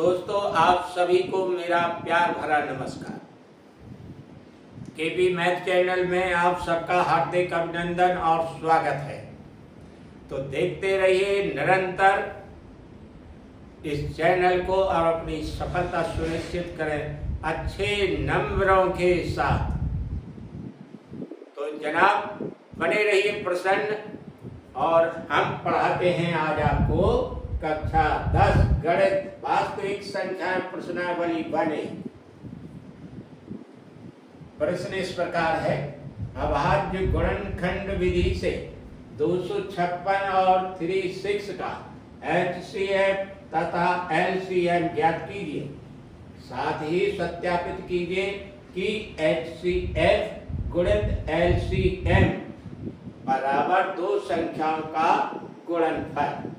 दोस्तों, आप सभी को मेरा प्यार भरा नमस्कार। केबी मैथ चैनल में आप सबका हार्दिक अभिनंदन और स्वागत है। तो देखते रहिए निरंतर इस चैनल को और अपनी सफलता सुनिश्चित करें अच्छे नंबरों के साथ। तो जनाब बने रहिए प्रसन्न, और हम पढ़ाते हैं आज आपको कक्षा 10 गणित वास्तविक संख्या प्रश्नावली बने। प्रश्न इस प्रकार है, अभाज्य गुणनखंड विधि से 256 और 36 का HCF तथा LCM ज्ञात कीजिए। साथ ही सत्यापित कीजिए कि HCF गुणित LCM बराबर दो संख्याओं का गुणनफल।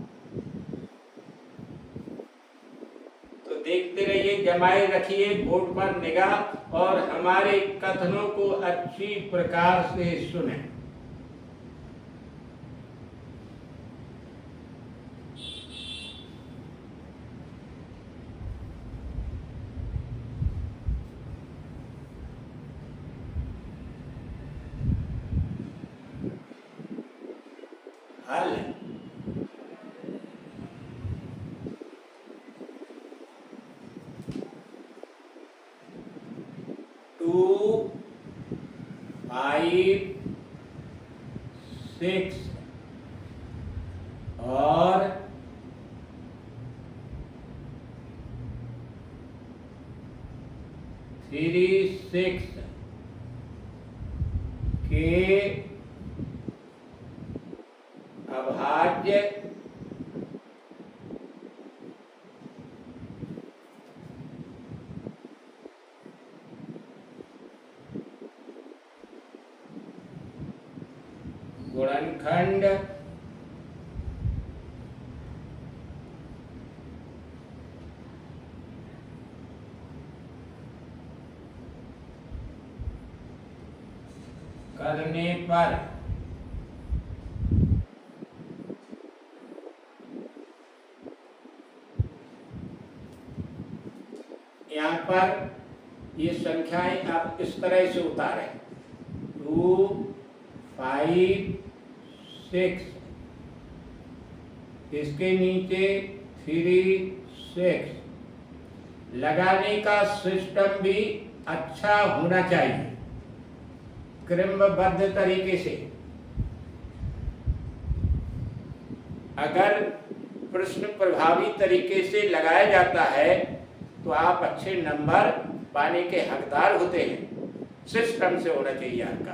तो देखते रहिए, जमाए रखिए बोर्ड पर निगाह और हमारे कथनों को अच्छी प्रकार से सुनें। हल 2, 5, 6 और 36 के अभाज्य गुणनखंड करने पर यहाँ पर ये संख्याएं आप इस तरह से उतारें, 2, 5, 6, इसके नीचे 3, 6। लगाने का सिस्टम भी अच्छा होना चाहिए, क्रमबद्ध तरीके से। अगर प्रश्न प्रभावी तरीके से लगाया जाता है तो आप अच्छे नंबर पाने के हकदार होते हैं। सिस्टम से होना चाहिए आपका।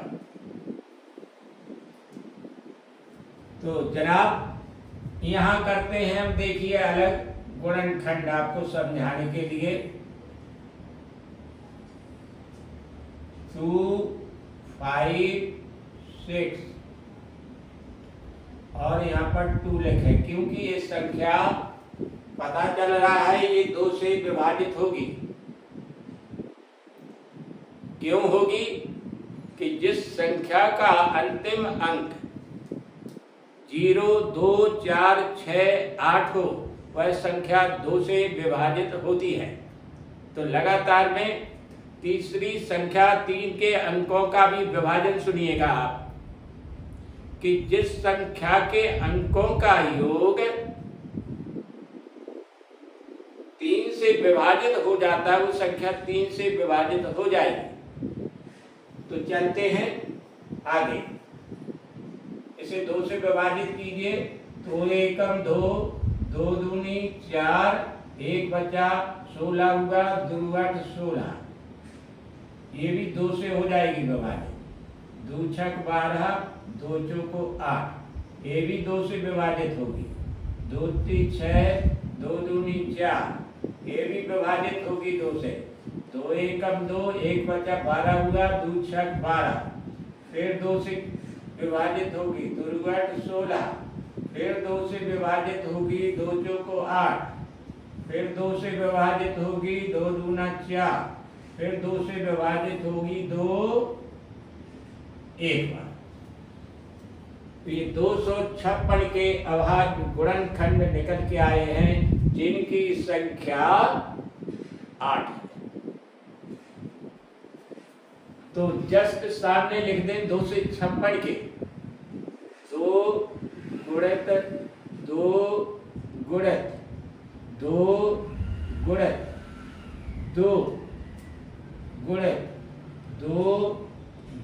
तो जनाब यहाँ करते हैं हम, देखिए अलग गुणनखंड आपको समझाने के लिए। 2, 5, 6 और यहाँ पर 2 लिखें, क्योंकि ये संख्या पता चल रहा है ये 2 से विभाजित होगी। क्यों होगी? कि जिस संख्या का अंतिम अंक 0, 2, 4, 6, 8 हो, वह संख्या 2 से विभाजित होती है। तो लगातार में तीसरी संख्या 3 के अंकों का भी विभाजन सुनिएगा आप, कि जिस संख्या के अंकों का योग 3 से विभाजित हो जाता है, वो संख्या 3 से विभाजित हो जाएगी। तो चलते हैं आगे, इसे 2 से विभाजित कीजिए। 2 एकम 2, 2 दूनी 4, 1 बचा 16 हुआ, 2 8 16। ये भी 2 से हो जाएगी विभाजित। 2 छक 12, 2 चौको 8, ये भी 2 से विभाजित होगी। 2 3 6, 2 दूनी 4, ये भी विभाजित होगी 2 से। 2 एकम 2, 1 बचा 12 हुआ, 2 छक 12, फिर 2 से विभाजित होगी। 2 8 16, फिर 2 से विभाजित होगी। 2 चौको 8, फिर 2 से विभाजित होगी। 2 दूना 4, फिर 2 से विभाजित होगी। 2 एक बार। तो ये 256 के अभाज्य गुणनखंड निकल के आए हैं। जिनकी संख्या 8 है। तो जस्ट सामने लिख दें 256 के 2 गुणित 2 गुणित 2 गुणित 2 गुणित 2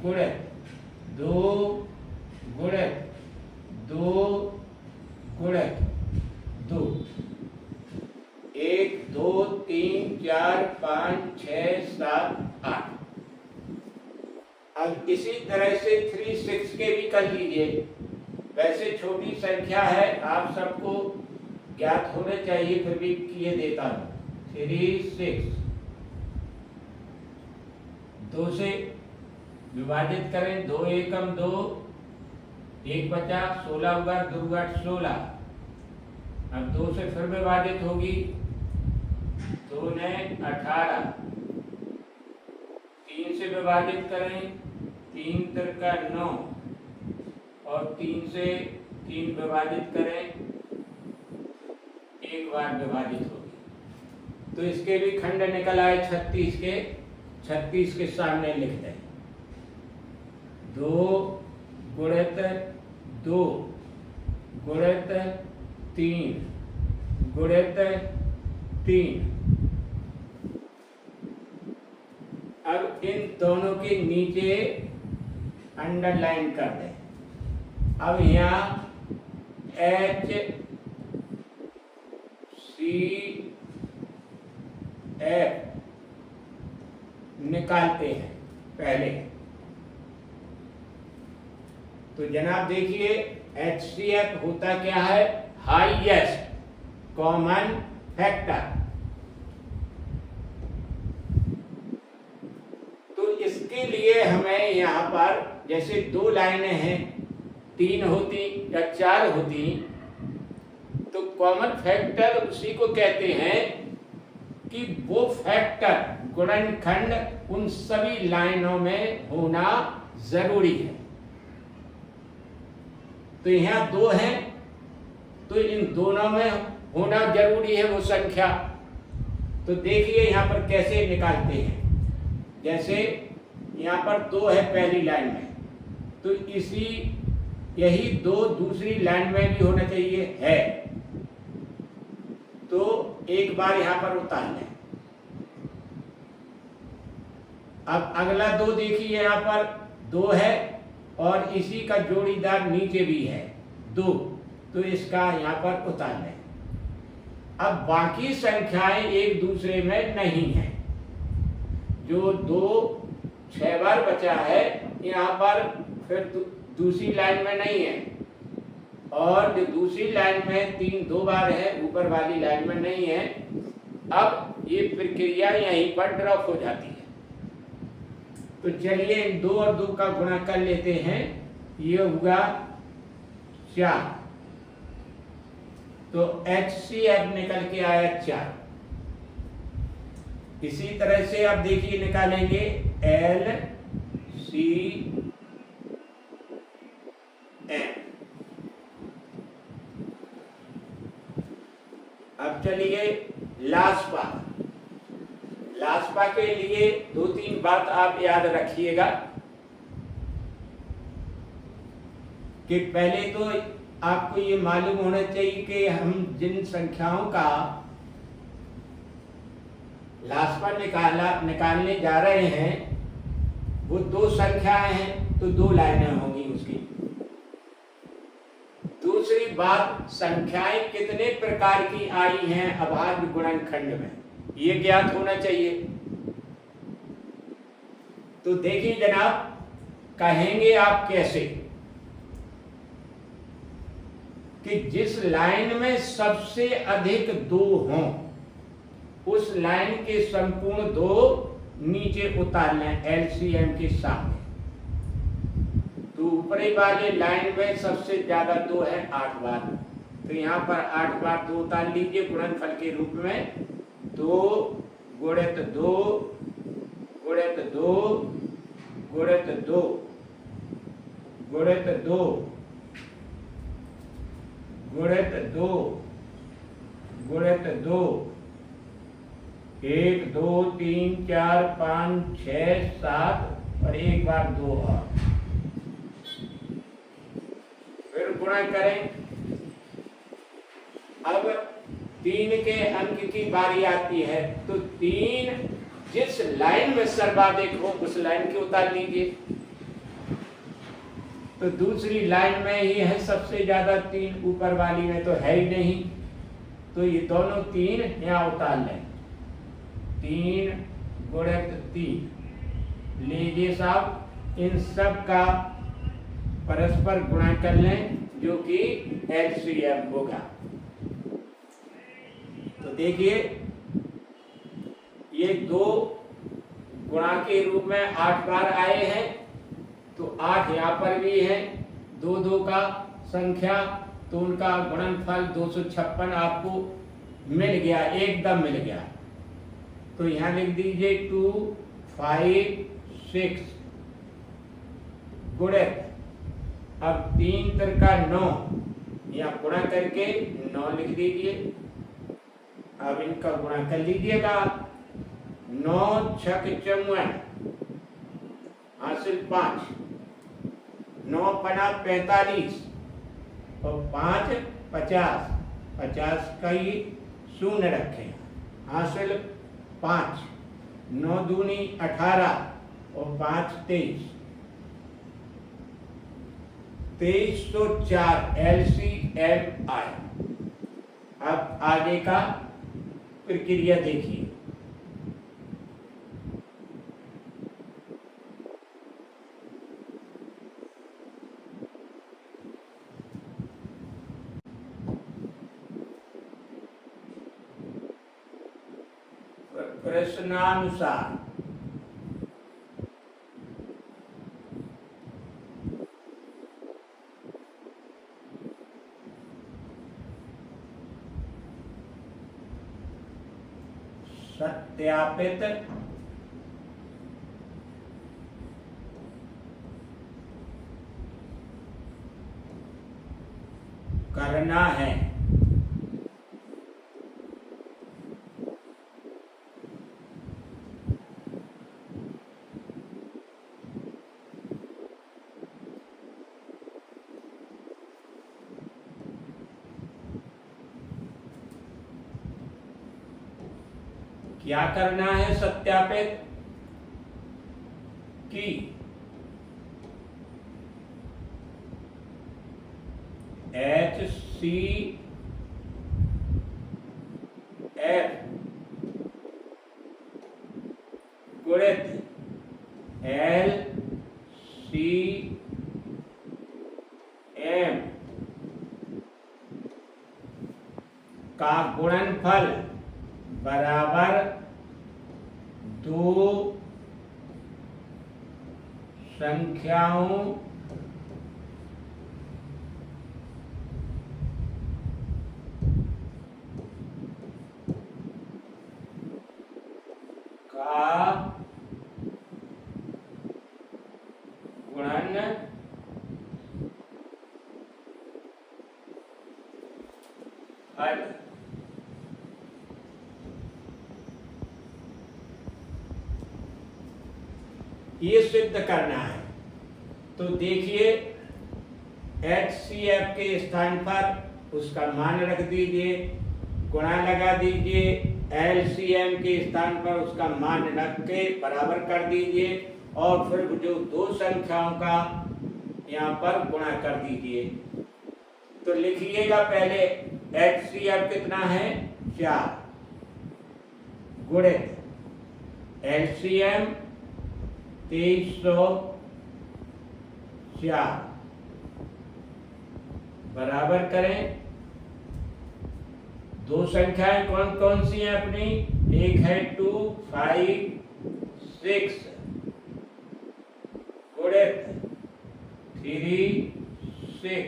गुणित 2 गुणित 2 गुणित 2 1 2 3 4 5 6 7 8। अब इसी तरह से 3 6 के भी कर लीजिए। वैसे छोटी संख्या है, आप सबको ज्ञात होने चाहिए, फिर भी किए देता हूं। 3 6 2 से विभाजित करें, 2 एकम 2, 1 बचा, 16 होगा, 2 8 16। अब 2 से फिर विभाजित होगी, 2 ने 18। 3 से विभाजित करें, 3 तिरका 9 और 3 से 3 विभाजित करें, एक बार विभाजित होगी। तो इसके भी खंड निकल आए 36 के। 36 के सामने लिख दें 2 गुणित 2 गुणित 3 गुणित 3। अब इन दोनों के नीचे अंडरलाइन कर दें। अब यहाँ एच सी एफ निकालते हैं पहले। तो जनाब देखिए HCF होता क्या है? Highest common factor. तो इसके लिए हमें यहाँ पर जैसे 2 लाइनें हैं, 3 होती या 4 होती, तो कॉमन फैक्टर उसी को कहते हैं कि वो फैक्टर गुणनखंड उन सभी लाइनों में होना जरूरी है। तो यहाँ 2 हैं, तो इन दोनों में होना जरूरी है वो संख्या। तो देखिए यहाँ पर कैसे निकालते हैं। जैसे यहाँ पर 2 है पहली लाइन में, तो यही 2 दूसरी लाइन में भी होना चाहिए है। तो एक बार यहाँ पर उतार लें। अब अगला 2 देखिए, यहाँ पर 2 है और इसी का जोड़ीदार नीचे भी है 2, तो इसका यहाँ पर उतार लें। अब बाकी संख्याएं एक दूसरे में नहीं है। जो 2 6 बार बचा है यहाँ पर, फिर दूसरी लाइन में नहीं है, और जो दूसरी लाइन में 3 2 बार है, ऊपर वाली लाइन में नहीं है। अब ये प्रक्रिया यहीं पर ड्रॉप हो जाती है। तो चलिए इन 2 और 2 का गुणा कर लेते हैं। ये हुआ 4, तो HCF निकल के आया 4। इसी तरह से आप देखिए निकालेंगे LCM। अब चलिए लास्पा। लास्पा के लिए 2-3 बात आप याद रखिएगा कि पहले तो आपको ये मालूम होना चाहिए कि हम जिन संख्याओं का लास्पा निकालने जा रहे हैं वो 2 संख्याएं हैं, तो 2 लाइनें होंगी उसकी। दूसरी बात, संख्याएं कितने प्रकार की आई हैं अभाज्य गुणनखंड में, ये ज्ञात होना चाहिए। तो देखिए जनाब, कहेंगे आप कैसे कि जिस लाइन में सबसे अधिक 2 हों उस लाइन के संपूर्ण 2 नीचे उतार लें LCM के सामने। तो ऊपरी वाले लाइन में सबसे ज्यादा 2 है 8 बार, तो यहाँ पर 8 बार 2 उतार लीजिए गुणनफल के रूप में। 2 गुणित 2 गुणित 2 गुणित 2 गुणित 2 गुणित 2 गुणित 2, 1 2 3 4 5 6 7 और एक बार 2 और फिर गुणा करें। अब 3 के अंक की बारी आती है, तो 3 जिस लाइन में सर्वाधिक हो उस लाइन की उतार लीजिए। तो दूसरी लाइन में ही है सबसे ज्यादा 3, ऊपर वाली में तो है ही नहीं, तो ये दोनों 3 यहाँ उतार लें। 3 गुणित 3 लीजिए साहब, इन सब का परस्पर गुणा कर लें जो कि एलसीएम होगा। तो देखिए ये 2 गुणा के रूप में 8 बार आए हैं, तो 8 यहाँ पर भी है, 2 2 का संख्या, तो उनका गुणनफल 256 आपको मिल गया, एकदम मिल गया। तो यहाँ लिख दीजिए 2 5 6 गुणित, अब 3 3 9, यहाँ गुणा करके 9 लिख दीजिए। अब इनका गुणा कर लीजिएगा, 9 6 54 हासिल 5, 9 पना 45 और 5 50, 50 का ही शून्य रखें, हासिल 5, 9 दूनी 18 और 5 23, 2304 LCM आया। अब आगे का प्रक्रिया देखिए। प्रश्नानुसार सत्यापित करना है। क्या करना है सत्यापित कि HCF गुणित LCM का गुणनफल बराबर 2 संख्याओं का गुणनफल। ये सिद्ध करना है। तो देखिए HCF के स्थान पर उसका मान रख दीजिए, गुणा लगा दीजिए, LCM के स्थान पर उसका मान रख के बराबर कर दीजिए और फिर जो 2 संख्याओं का यहाँ पर गुणा कर दीजिए। तो लिखिएगा पहले HCF कितना है 4 गुणित LCM 2304 बराबर करें। 2 संख्याएं कौन कौन सी हैं अपनी, एक है 2 5 6 गुणित 3 6।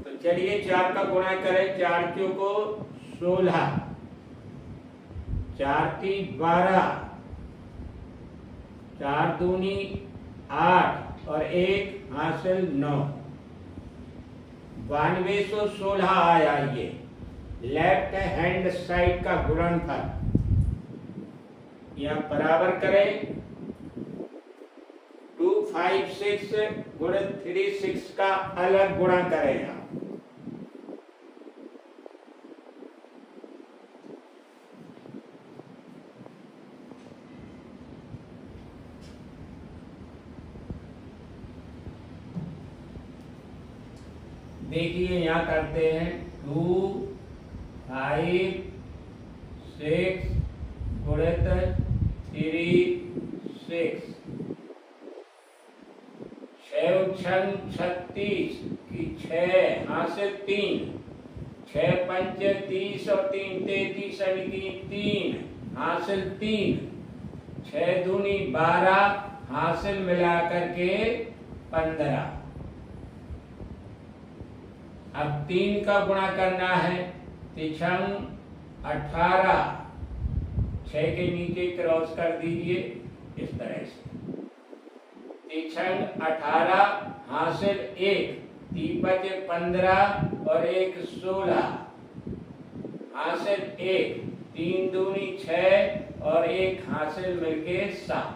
तो चलिए 4 का गुणा करें, 4 चौको 16, 4 3 12, 4 दूनी 8 और 1 हासिल 9, 9216 आया ये। लेफ्ट हैंड साइड का गुणनफल यहाँ बराबर करें 256 गुणित 36 का अलग गुणा करें यहाँ। देखिए यहाँ करते हैं 2 5 6 गुणित 36 36 की 6 हासिल 3 6 पंच 30 और 3 33 यानी 3 हासिल 3 6 दूनी 12 हासिल मिला करके 15। अब 3 का गुणा करना है 3 18 6 के नीचे क्रॉस कर दीजिए इस तरह से 3 18 हासिल 1 3 बचे 15 और 1 16 हासिल 1 3 दूनी 6 और 1 हासिल मिलके 7।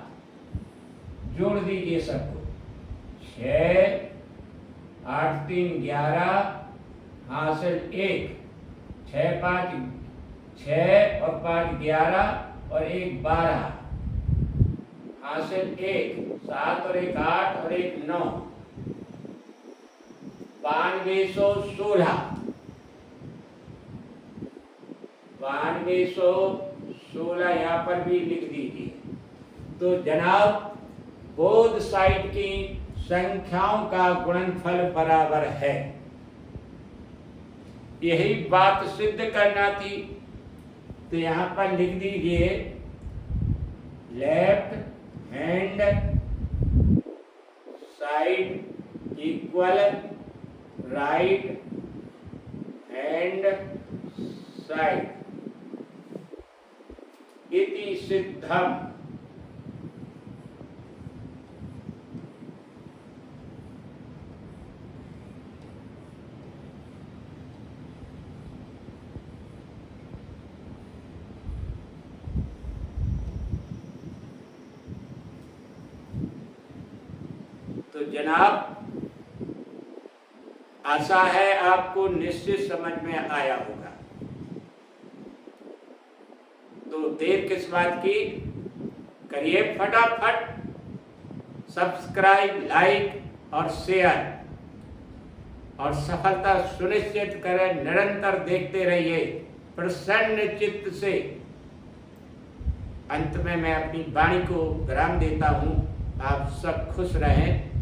जोड़ दीजिए सबको 6 8 3 11 हासिल 1 6 5 6 और 5 11 और 1 12 हासिल 1 7 और 1 8 और 1 9 9216 9216 यहाँ पर भी लिख दीजिए। तो जनाब बोथ साइड की संख्याओं का गुणनफल बराबर है। यही बात सिद्ध करना थी, तो यहाँ पर लिख दीजिए left hand side equal right hand side इति सिद्धम। तो जनाब आशा है आपको निश्चित समझ में आया होगा। तो देर किस बात की, करिए फटाफट सब्सक्राइब, लाइक और शेयर, और सफलता सुनिश्चित करें। निरंतर देखते रहिए प्रसन्न चित्त से। अंत में मैं अपनी वाणी को विराम देता हूँ। आप सब खुश रहें।